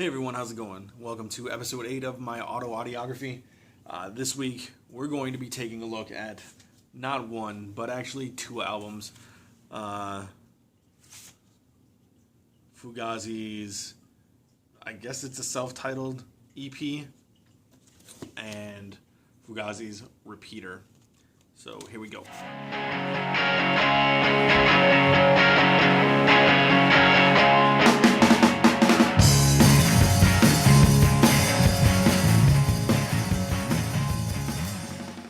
Hey everyone, how's it going? Welcome to episode 8 of my AutoAudiography. This week we're going to be taking a look at not one, but actually two albums. Fugazi's, I guess it's a self-titled EP, and Fugazi's Repeater. So here we go.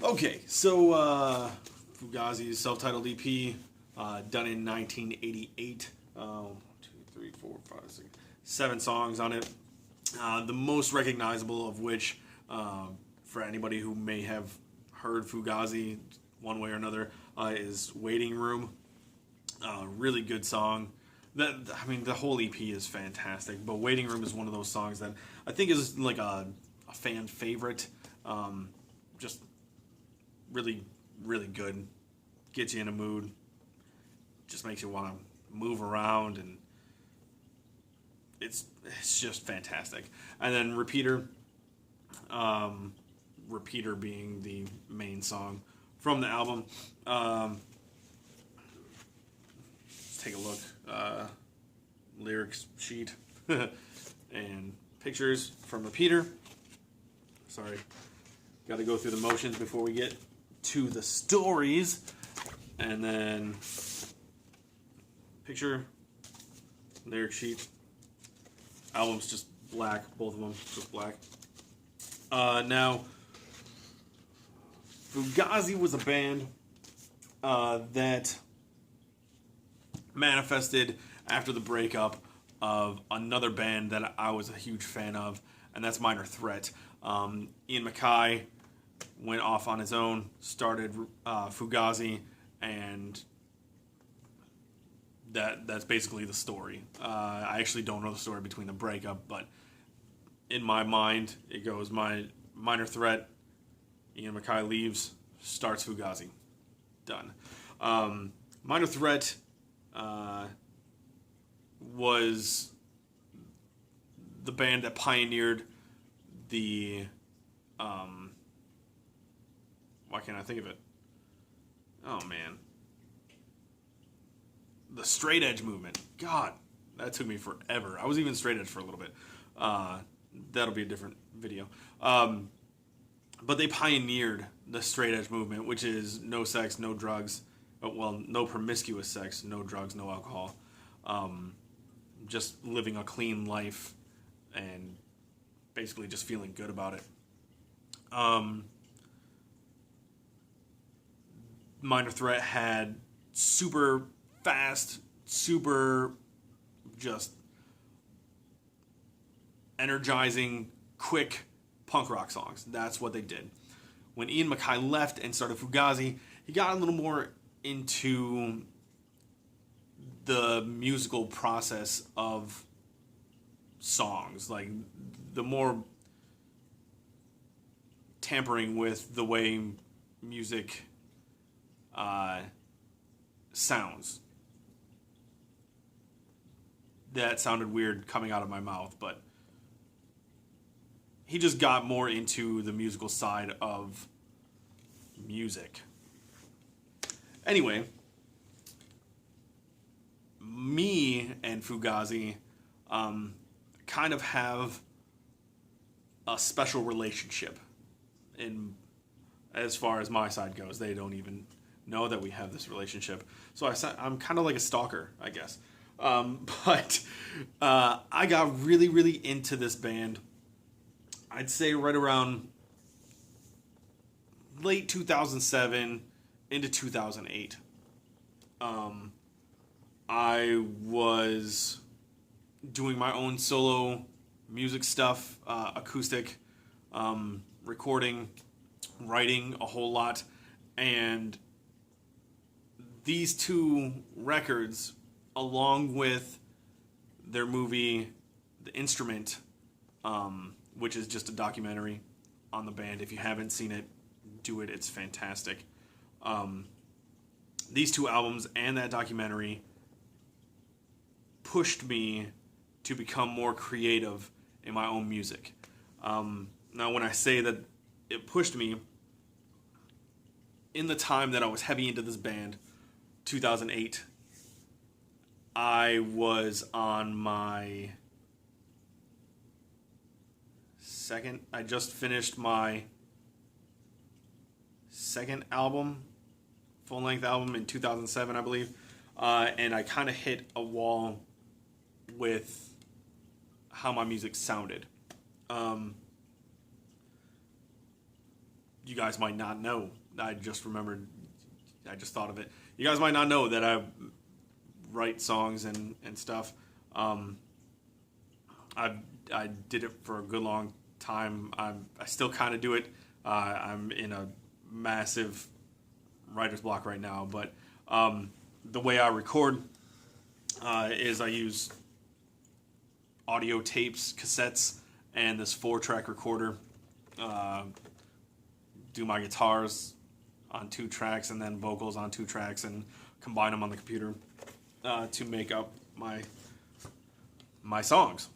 Okay, so Fugazi's self-titled EP, done in 1988. 7 songs on it. The most recognizable of which, for anybody who may have heard Fugazi one way or another, is "Waiting Room." Really good song. The whole EP is fantastic, but "Waiting Room" is one of those songs that I think is like a fan favorite. Just really, really good. Gets you in a mood. Just makes you want to move around, and it's just fantastic. And then Repeater, Repeater being the main song from the album. Let's take a look. Lyrics sheet and pictures from Repeater. Sorry, got to go through the motions before we get to the stories. And then picture, lyric sheet. Album's just black, both of them just black. Now, Fugazi was a band that manifested after the breakup of another band that I was a huge fan of, and that's Minor Threat. Ian MacKaye went off on his own, started Fugazi, and that's basically the story. I actually don't know the story between the breakup, but in my mind, it goes Minor Threat, Ian MacKaye leaves, starts Fugazi. Done. Minor Threat was the band that pioneered the... why can't I think of it? Oh, man. The straight edge movement. God, that took me forever. I was even straight edge for a little bit. That'll be a different video. But they pioneered the straight edge movement, which is no sex, no drugs. Well, no promiscuous sex, no drugs, no alcohol. Just living a clean life and basically just feeling good about it. Minor Threat had super fast, super just energizing, quick punk rock songs. That's what they did. When Ian MacKaye left and started Fugazi, he got a little more into the musical process of songs, like the more tampering with the way music sounds. That sounded weird coming out of my mouth, but he just got more into the musical side of music. Anyway, me and Fugazi kind of have a special relationship in as far as my side goes. They don't even know that we have this relationship. So I'm kind of like a stalker, I guess. But I got really, really into this band. I'd say right around late 2007 into 2008. I was doing my own solo music stuff, acoustic, recording, writing a whole lot, and these two records, along with their movie The Instrument, which is just a documentary on the band. If you haven't seen it, do it. It's fantastic. These two albums and that documentary pushed me to become more creative in my own music. Now, when I say that it pushed me, in the time that I was heavy into this band, 2008, I was on my I just finished my second album, full-length album in 2007, I believe, and I kind of hit a wall with how my music sounded. You guys might not know. I just thought of it. You guys might not know that I write songs and stuff. I did it for a good long time. I still kind of do it. I'm in a massive writer's block right now, but the way I record is I use audio tapes, cassettes, and this 4-track recorder. Do my guitars on 2 tracks and then vocals on 2 tracks and combine them on the computer to make up my songs.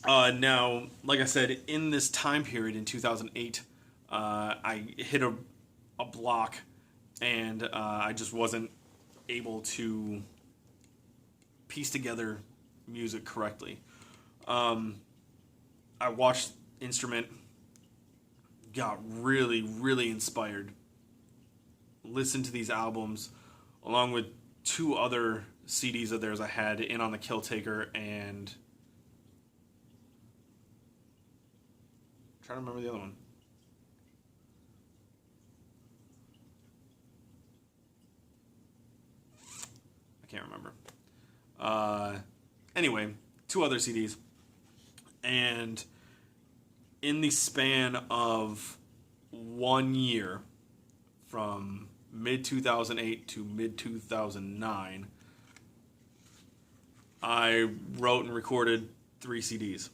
Now, like I said, in this time period in 2008, I hit a block, and I just wasn't able to piece together music correctly. I watched Instrument, got really, really inspired, listened to these albums, along with 2 other CDs of theirs I had, In on the Kill Taker and... I'm trying to remember the other one. I can't remember. Anyway, 2 other CDs. And in the span of 1 year, from mid-2008 to mid-2009, I wrote and recorded 3 CDs.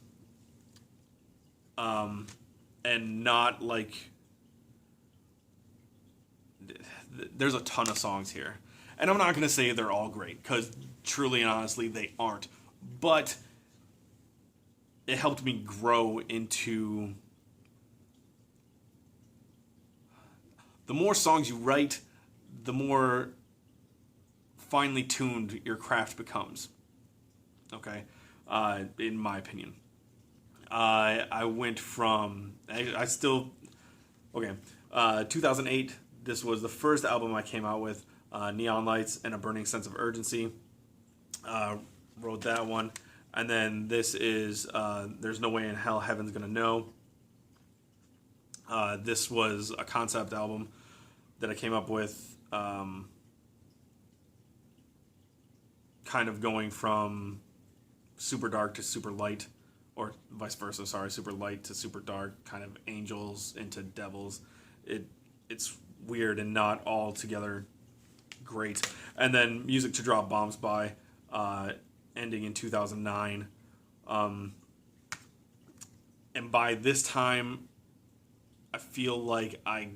And not like... There's a ton of songs here. And I'm not going to say they're all great, because truly and honestly, they aren't. But it helped me grow into... The more songs you write, the more finely tuned your craft becomes. Okay? In my opinion. I went from... I still... Okay. 2008, this was the first album I came out with. Neon Lights and A Burning Sense of Urgency. Wrote that one. And then this is There's No Way in Hell Heaven's Gonna Know. This was a concept album that I came up with, kind of going from super dark to super light, or vice versa, sorry, super light to super dark, kind of angels into devils. It's weird and not all together great. And then Music to Drop Bombs By, ending in 2009. And by this time, I feel like I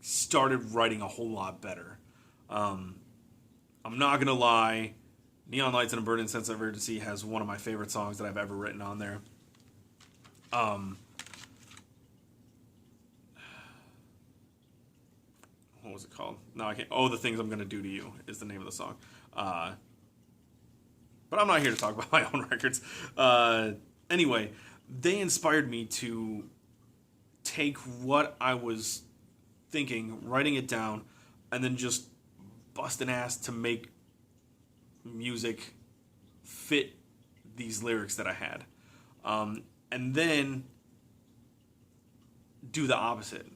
started writing a whole lot better. I'm not going to lie, Neon Lights and A Burning Sense of Urgency has one of my favorite songs that I've ever written on there. What was it called? No, I can't. Oh, The Things I'm Gonna Do to You is the name of the song. But I'm not here to talk about my own records. Anyway, they inspired me to take what I was thinking, writing it down, and then just busting ass to make music fit these lyrics that I had. And then do the opposite.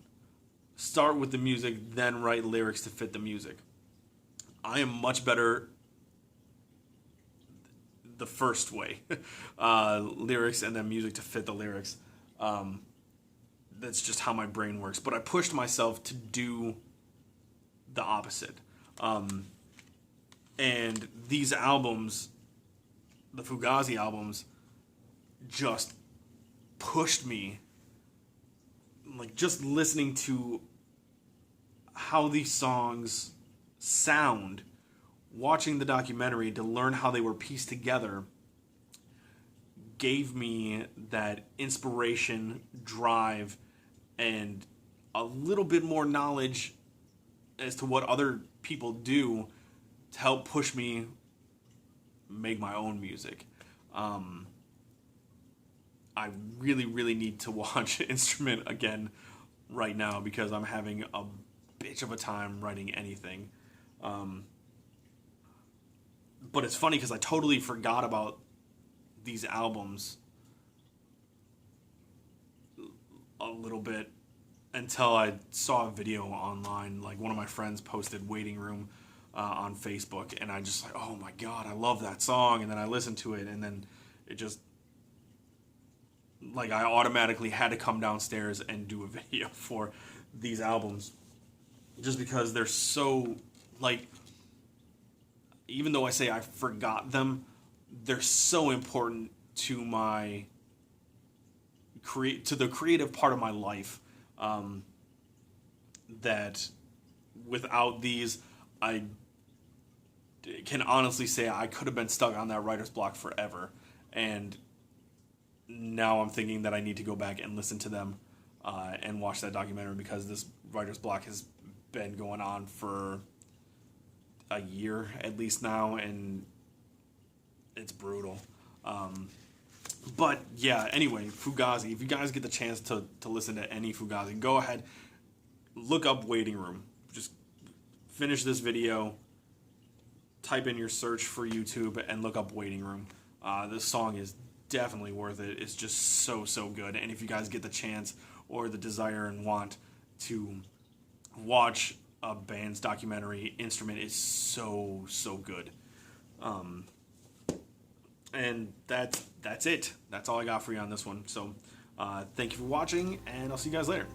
Start with the music, then write lyrics to fit the music. I am much better the first way. Lyrics and then music to fit the lyrics. That's just how my brain works. But I pushed myself to do the opposite. And these albums, the Fugazi albums, just pushed me. Like, just listening to how these songs sound, watching the documentary to learn how they were pieced together, gave me that inspiration, drive, and a little bit more knowledge as to what other people do to help push me make my own music. I really, really need to watch Instrument again right now because I'm having a bitch of a time writing anything. But it's funny because I totally forgot about these albums a little bit until I saw a video online. Like one of my friends posted Waiting Room on Facebook, and I just like, oh my god, I love that song. And then I listened to it, and then it just, like, I automatically had to come downstairs and do a video for these albums just because they're so, like, even though I say I forgot them, they're so important to my to the creative part of my life, that without these, I can honestly say I could have been stuck on that writer's block forever. And now I'm thinking that I need to go back and listen to them and watch that documentary because this writer's block has been going on for a year at least now, and it's brutal. But yeah, anyway, Fugazi. If you guys get the chance to listen to any Fugazi, go ahead, look up Waiting Room. Just finish this video, type in your search for YouTube, and look up Waiting Room. This song is definitely worth it. It's just so, so good. And if you guys get the chance or the desire and want to watch a band's documentary, Instrument is so, so good. And that's it. That's all I got for you on this one. So thank you for watching, and I'll see you guys later.